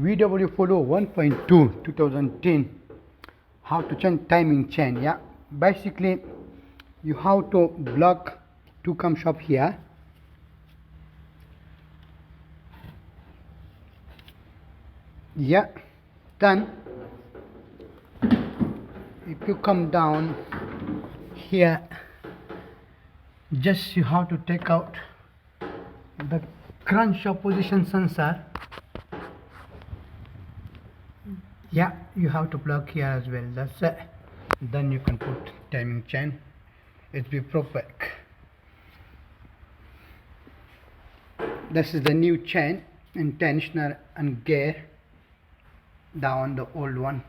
VW Polo 1.2 2010. How to change timing chain. Yeah, basically you have to block to come shop here. Yeah, then if you come down here, just you have to take out the crankshaft position sensor. Yeah, you have to plug here as well. That's it. Then you can put timing chain. It's be proper. This is the new chain, intentional and gear. Down the old one.